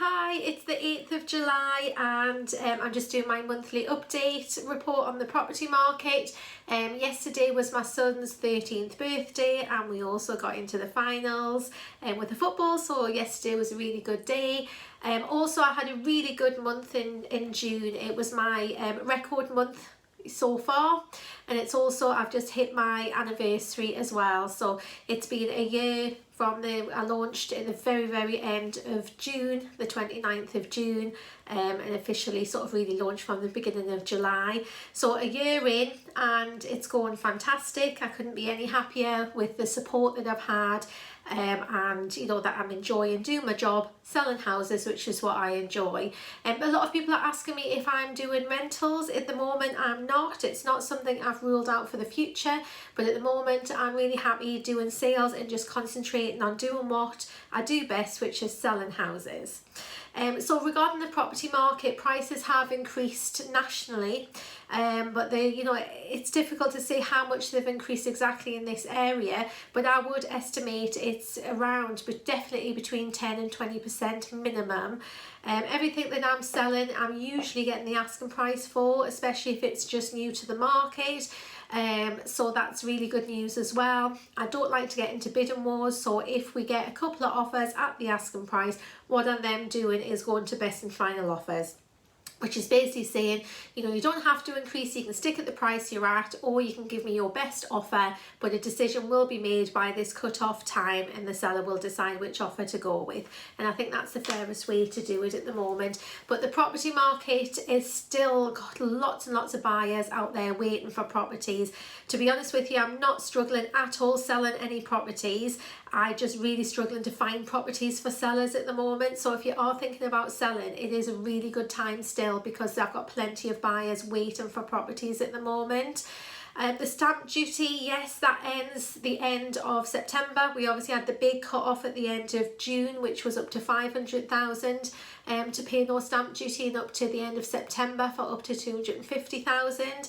Hi, it's the 8th of July and I'm just doing my monthly update report on the property market. Yesterday was my son's 13th birthday and we also got into the finals with the football, so yesterday was a really good day. Also, I had a really good month in June. It was my record month so far, and it's also, I've just hit my anniversary as well, so it's been a year from I launched in the very end of June, the 29th of June, and officially sort of really launched from the beginning of July. So a year in and it's going fantastic. I couldn't be any happier with the support that I've had, and you know that I'm enjoying doing my job, selling houses, which is what I enjoy. A lot of people are asking me if I'm doing rentals. At the moment I'm not. It's not something I've ruled out for the future, but at the moment I'm really happy doing sales and just concentrating on doing what I do best, which is selling houses. So regarding the property market, prices have increased nationally, but it's difficult to say how much they've increased exactly in this area, but I would estimate it's around, but definitely between 10 and 20% minimum. Everything that I'm selling, I'm usually getting the asking price for, especially if it's just new to the market. So that's really good news as well. I don't like to get into bidding wars, so if we get a couple of offers at the asking price, what I'm then doing is going to best and final offers, which is basically saying, you don't have to increase, you can stick at the price you're at, or you can give me your best offer, but a decision will be made by this cut-off time and the seller will decide which offer to go with. And I think that's the fairest way to do it at the moment. But the property market is still got lots and lots of buyers out there waiting for properties. To be honest with you, I'm not struggling at all selling any properties. I just really struggling to find properties for sellers at the moment. So if you are thinking about selling, it is a really good time still, because I've got plenty of buyers waiting for properties at the moment. The stamp duty, yes, that ends the end of September. We obviously had the big cut off at the end of June, which was up to 500,000 to pay no stamp duty, and up to the end of September for up to 250,000.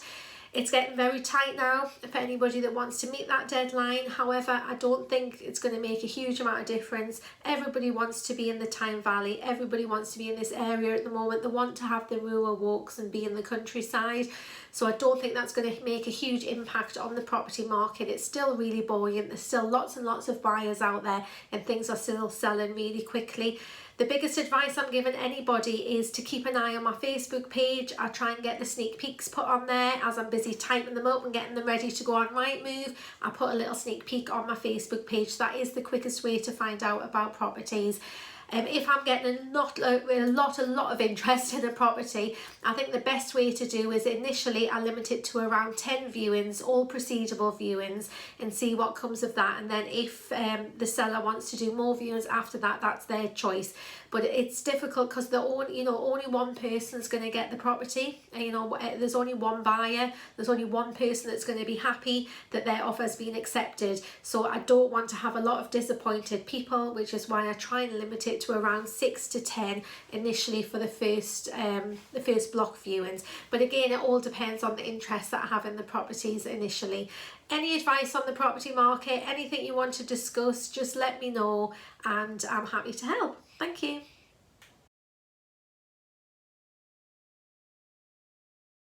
It's getting very tight now for anybody that wants to meet that deadline. However, I don't think it's going to make a huge amount of difference. Everybody wants to be in the Tyne Valley. Everybody wants to be in this area at the moment. They want to have the rural walks and be in the countryside. So I don't think that's going to make a huge impact on the property market. It's still really buoyant. There's still lots and lots of buyers out there and things are still selling really quickly. The biggest advice I'm giving anybody is to keep an eye on my Facebook page. I try and get the sneak peeks put on there as I'm busy typing them up and getting them ready to go on Rightmove. I put a little sneak peek on my Facebook page. That is the quickest way to find out about properties. If I'm getting a lot of interest in a property, I think the best way to do is initially I limit it to around 10 viewings, all proceedable viewings, and see what comes of that. And then if the seller wants to do more viewings after that, that's their choice. But it's difficult because only one person's going to get the property. There's only one buyer. There's only one person that's going to be happy that their offer's been accepted. So I don't want to have a lot of disappointed people, which is why I try and limit it to around 6 to 10 initially for the first block viewings. But again, it all depends on the interest that I have in the properties initially. Any advice on the property market, anything you want to discuss, just let me know and I'm happy to help. Thank you.